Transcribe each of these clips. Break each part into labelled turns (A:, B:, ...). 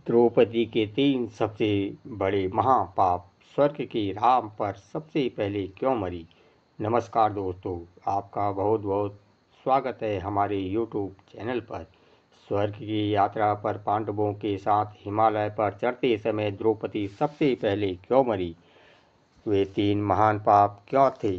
A: द्रौपदी के 3 सबसे बड़े महापाप। स्वर्ग की राह पर सबसे पहले क्यों मरी? नमस्कार दोस्तों, आपका बहुत बहुत स्वागत है हमारे YouTube चैनल पर। स्वर्ग की यात्रा पर पांडवों के साथ हिमालय पर चढ़ते समय द्रौपदी सबसे पहले क्यों मरी? वे 3 महान पाप क्या थे?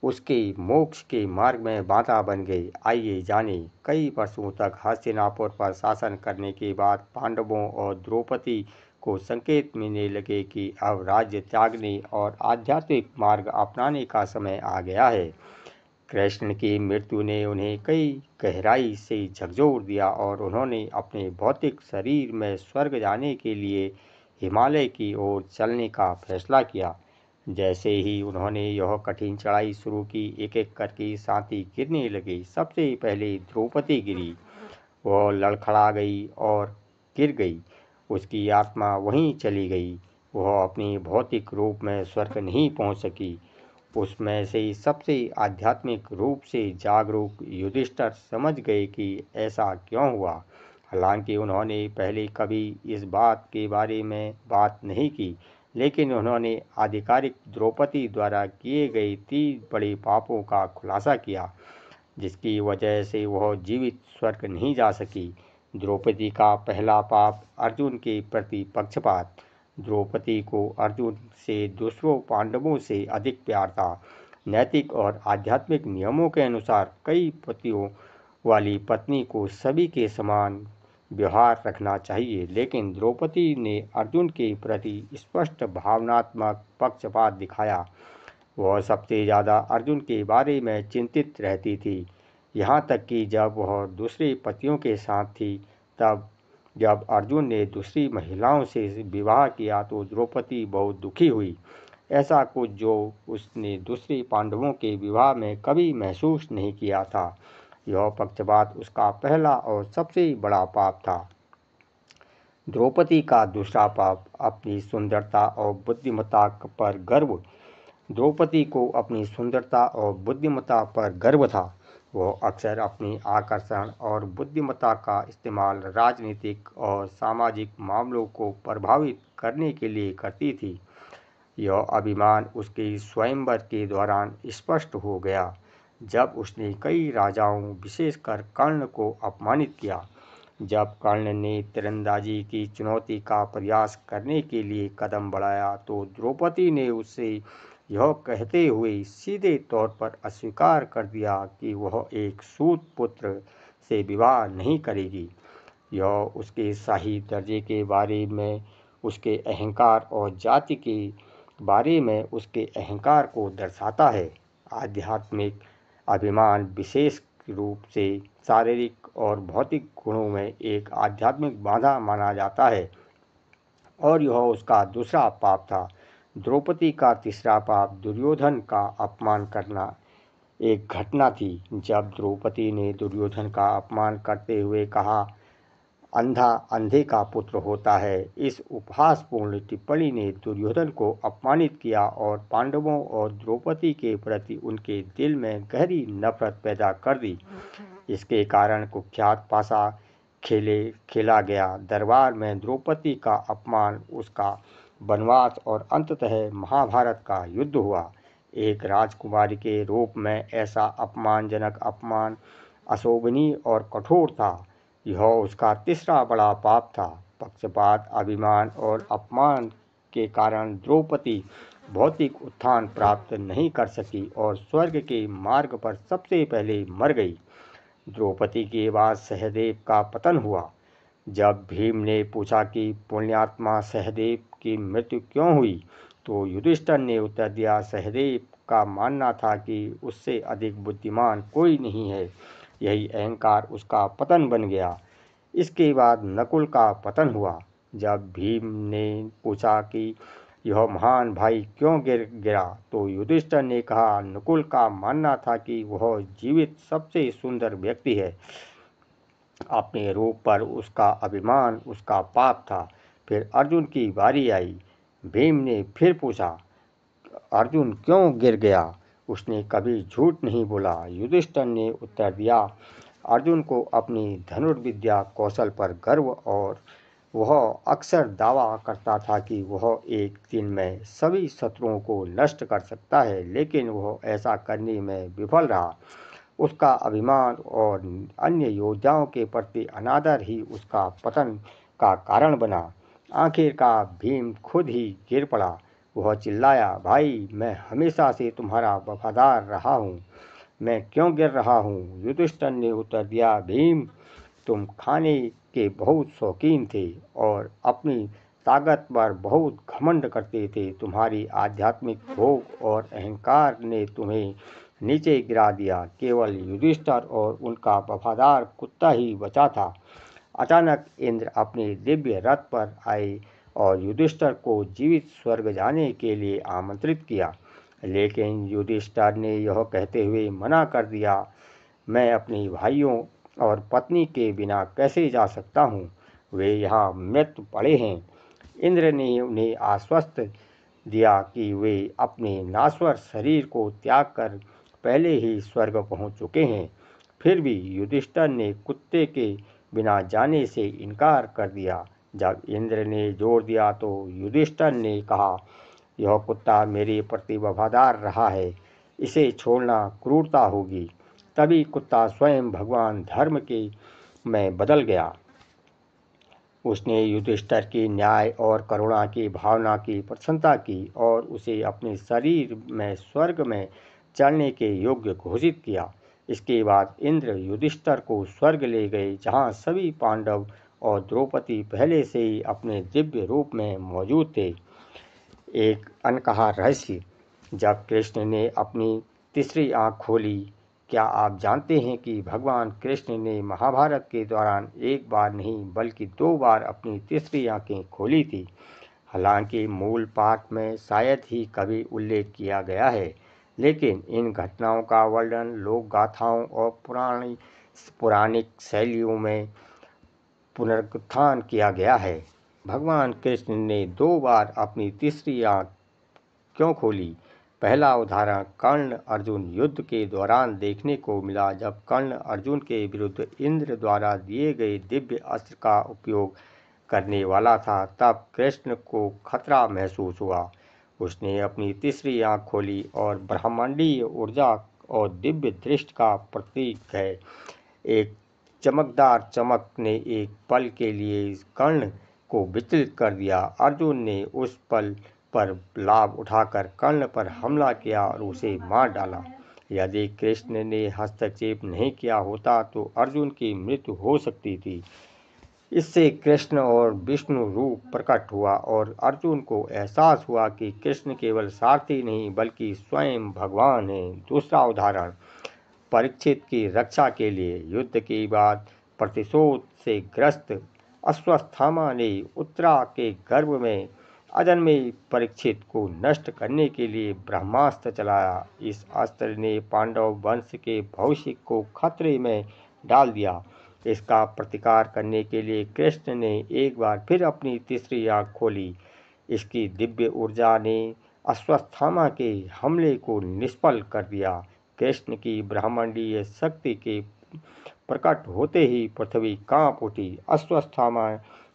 A: उसके मोक्ष के मार्ग में बाधा बन गए। आइए जाने। कई वर्षों तक हस्तिनापुर पर शासन करने के बाद पांडवों और द्रौपदी को संकेत मिलने लगे कि अब राज्य त्यागने और आध्यात्मिक मार्ग अपनाने का समय आ गया है। कृष्ण की मृत्यु ने उन्हें कई गहराई से झकझोर दिया और उन्होंने अपने भौतिक शरीर में स्वर्ग जाने के लिए हिमालय की ओर चलने का फैसला किया। जैसे ही उन्होंने यह कठिन चढ़ाई शुरू की, एक एक करके साथी गिरने लगे। सबसे पहले द्रौपदी गिरी। वह लड़खड़ा गई और गिर गई। उसकी आत्मा वहीं चली गई। वह अपने भौतिक रूप में स्वर्ग नहीं पहुंच सकी। उसमें से सबसे आध्यात्मिक रूप से जागरूक युधिष्ठिर समझ गए कि ऐसा क्यों हुआ। हालांकि उन्होंने पहले कभी इस बात के बारे में बात नहीं की, लेकिन उन्होंने आधिकारिक द्रौपदी द्वारा किए गए 3 बड़े पापों का खुलासा किया, जिसकी वजह से वह जीवित स्वर्ग नहीं जा सकी। द्रौपदी का पहला पाप, अर्जुन के प्रति पक्षपात। द्रौपदी को अर्जुन से दूसरों पांडवों से अधिक प्यार था। नैतिक और आध्यात्मिक नियमों के अनुसार कई पतियों वाली पत्नी को सभी के समान व्यवहार रखना चाहिए, लेकिन द्रौपदी ने अर्जुन के प्रति स्पष्ट भावनात्मक पक्षपात दिखाया। वह सबसे ज़्यादा अर्जुन के बारे में चिंतित रहती थी, यहाँ तक कि जब वह दूसरे पतियों के साथ थी, तब जब अर्जुन ने दूसरी महिलाओं से विवाह किया तो द्रौपदी बहुत दुखी हुई। ऐसा कुछ जो उसने दूसरे पांडवों के विवाह में कभी महसूस नहीं किया था। यह पक्षपात उसका पहला और सबसे बड़ा पाप था। द्रौपदी का दूसरा पाप, अपनी सुंदरता और बुद्धिमत्ता पर गर्व। द्रौपदी को अपनी सुंदरता और बुद्धिमत्ता पर गर्व था। वह अक्सर अपनी आकर्षण और बुद्धिमत्ता का इस्तेमाल राजनीतिक और सामाजिक मामलों को प्रभावित करने के लिए करती थी। यह अभिमान उसके स्वयंवर के दौरान स्पष्ट हो गया, जब उसने कई राजाओं, विशेषकर कर्ण को अपमानित किया। जब कर्ण ने तीरंदाजी की चुनौती का प्रयास करने के लिए कदम बढ़ाया, तो द्रौपदी ने उससे यह कहते हुए सीधे तौर पर अस्वीकार कर दिया कि वह एक सूत पुत्र से विवाह नहीं करेगी। यह उसके शाही दर्जे के बारे में उसके अहंकार और जाति के बारे में उसके अहंकार को दर्शाता है। आध्यात्मिक अभिमान विशेष रूप से शारीरिक और भौतिक गुणों में एक आध्यात्मिक बाधा माना जाता है, और यह उसका दूसरा पाप था। द्रौपदी का तीसरा पाप, दुर्योधन का अपमान करना। एक घटना थी जब द्रौपदी ने दुर्योधन का अपमान करते हुए कहा, अंधा अंधे का पुत्र होता है। इस उपहासपूर्ण टिप्पणी ने दुर्योधन को अपमानित किया और पांडवों और द्रौपदी के प्रति उनके दिल में गहरी नफरत पैदा कर दी। इसके कारण कुख्यात पासा खेला गया। दरबार में द्रौपदी का अपमान, उसका वनवास और अंततः महाभारत का युद्ध हुआ। एक राजकुमारी के रूप में ऐसा अपमानजनक अपमान अशोभनीय और कठोर था। यह उसका तीसरा बड़ा पाप था। पक्षपात, अभिमान और अपमान के कारण द्रौपदी भौतिक उत्थान प्राप्त नहीं कर सकी और स्वर्ग के मार्ग पर सबसे पहले मर गई। द्रौपदी के बाद सहदेव का पतन हुआ। जब भीम ने पूछा कि पुण्यात्मा सहदेव की मृत्यु क्यों हुई, तो युधिष्ठिर ने उत्तर दिया, सहदेव का मानना था कि उससे अधिक बुद्धिमान कोई नहीं है। यही अहंकार उसका पतन बन गया। इसके बाद नकुल का पतन हुआ। जब भीम ने पूछा कि यह महान भाई क्यों गिरा, तो युधिष्ठिर ने कहा, नकुल का मानना था कि वह जीवित सबसे सुंदर व्यक्ति है। अपने रूप पर उसका अभिमान उसका पाप था। फिर अर्जुन की बारी आई। भीम ने फिर पूछा, अर्जुन क्यों गिर गया? उसने कभी झूठ नहीं बोला। युधिष्ठिर ने उत्तर दिया, अर्जुन को अपनी धनुर्विद्या कौशल पर गर्व और वह अक्सर दावा करता था कि वह एक दिन में सभी शत्रुओं को नष्ट कर सकता है, लेकिन वह ऐसा करने में विफल रहा। उसका अभिमान और अन्य योद्धाओं के प्रति अनादर ही उसका पतन का कारण बना। आखिरकार भीम खुद ही गिर पड़ा। वह चिल्लाया, भाई, मैं हमेशा से तुम्हारा वफादार रहा हूँ, मैं क्यों गिर रहा हूँ? युधिष्ठिर ने उत्तर दिया, भीम, तुम खाने के बहुत शौकीन थे और अपनी ताकत पर बहुत घमंड करते थे। तुम्हारी आध्यात्मिक भोग और अहंकार ने तुम्हें नीचे गिरा दिया। केवल युधिष्ठिर और उनका वफादार कुत्ता ही बचा था। अचानक इंद्र अपने दिव्य रथ पर आए और युधिष्ठिर को जीवित स्वर्ग जाने के लिए आमंत्रित किया, लेकिन युधिष्ठिर ने यह कहते हुए मना कर दिया, मैं अपने भाइयों और पत्नी के बिना कैसे जा सकता हूँ? वे यहाँ मृत्यु पड़े हैं। इंद्र ने उन्हें आश्वस्त दिया कि वे अपने नाश्वर शरीर को त्याग कर पहले ही स्वर्ग पहुँच चुके हैं। फिर भी युधिष्ठिर ने कुत्ते के बिना जाने से इनकार कर दिया। जब इंद्र ने जोर दिया तो युधिष्ठिर ने कहा, यह कुत्ता मेरे प्रति वफादार रहा है, इसे छोड़ना क्रूरता होगी। तभी कुत्ता स्वयं भगवान धर्म के में बदल गया। उसने युधिष्ठिर की न्याय और करुणा की भावना की प्रशंसा की और उसे अपने शरीर में स्वर्ग में चलने के योग्य घोषित किया। इसके बाद इंद्र युधिष्ठिर को स्वर्ग ले गए, जहाँ सभी पांडव और द्रौपदी पहले से ही अपने दिव्य रूप में मौजूद थे। एक अनकहा रहस्य। जब कृष्ण ने अपनी तीसरी आँख खोली, क्या आप जानते हैं कि भगवान कृष्ण ने महाभारत के दौरान एक बार नहीं बल्कि 2 बार अपनी तीसरी आँखें खोली थी? हालांकि मूल पाठ में शायद ही कभी उल्लेख किया गया है, लेकिन इन घटनाओं का वर्णन लोक गाथाओं और पौराणिक शैलियों में पुनरुत्थान किया गया है। भगवान कृष्ण ने 2 बार अपनी तीसरी आँख क्यों खोली? पहला उदाहरण कर्ण अर्जुन युद्ध के दौरान देखने को मिला, जब कर्ण अर्जुन के विरुद्ध इंद्र द्वारा दिए गए दिव्य अस्त्र का उपयोग करने वाला था। तब कृष्ण को खतरा महसूस हुआ। उसने अपनी तीसरी आँख खोली और ब्रह्मांडीय ऊर्जा और दिव्य दृष्टि का प्रतीक है एक चमकदार चमक ने एक पल के लिए कर्ण को विचलित कर दिया। अर्जुन ने उस पल पर लाभ उठाकर कर्ण पर हमला किया और उसे मार डाला। यदि कृष्ण ने हस्तक्षेप नहीं किया होता तो अर्जुन की मृत्यु हो सकती थी। इससे कृष्ण और विष्णु रूप प्रकट हुआ और अर्जुन को एहसास हुआ कि कृष्ण केवल सारथी नहीं बल्कि स्वयं भगवान हैं। दूसरा उदाहरण परीक्षित की रक्षा के लिए युद्ध के बाद प्रतिशोध से ग्रस्त अश्वत्थामा ने उत्तरा के गर्भ में अजन्मे परीक्षित को नष्ट करने के लिए ब्रह्मास्त्र चलाया। इस अस्त्र ने पांडव वंश के भविष्य को खतरे में डाल दिया। इसका प्रतिकार करने के लिए कृष्ण ने एक बार फिर अपनी तीसरी आँख खोली। इसकी दिव्य ऊर्जा ने अश्वत्थामा के हमले को निष्फल कर दिया। कृष्ण की ब्रह्मांडीय शक्ति के प्रकट होते ही पृथ्वी कांप उठी। अश्वत्थामा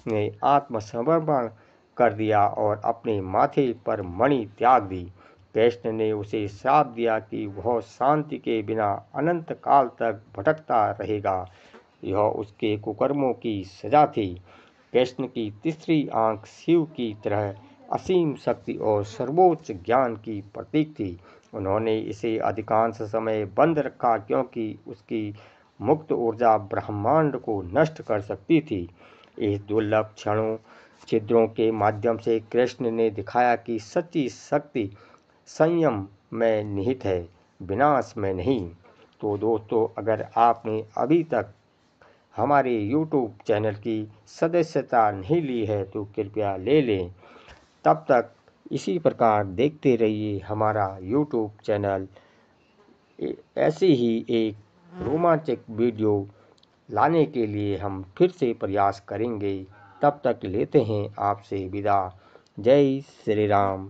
A: ने आत्मसमर्पण कर दिया और अपने माथे पर मणि त्याग दी। कृष्ण ने उसे श्राप दिया कि वह शांति के बिना अनंत काल तक भटकता रहेगा। यह उसके कुकर्मों की सजा थी। कृष्ण की तीसरी आँख शिव की तरह असीम शक्ति और सर्वोच्च ज्ञान की प्रतीक थी। उन्होंने इसे अधिकांश समय बंद रखा क्योंकि उसकी मुक्त ऊर्जा ब्रह्मांड को नष्ट कर सकती थी। इस दुर्लभ क्षणों छिद्रों के माध्यम से कृष्ण ने दिखाया कि सच्ची शक्ति संयम में निहित है, विनाश में नहीं। तो दोस्तों, अगर आपने अभी तक हमारे YouTube चैनल की सदस्यता नहीं ली है तो कृपया ले लें। तब तक इसी प्रकार देखते रहिए हमारा YouTube चैनल। ऐसे ही एक रोमांचक वीडियो लाने के लिए हम फिर से प्रयास करेंगे। तब तक लेते हैं आपसे विदा। जय श्री राम।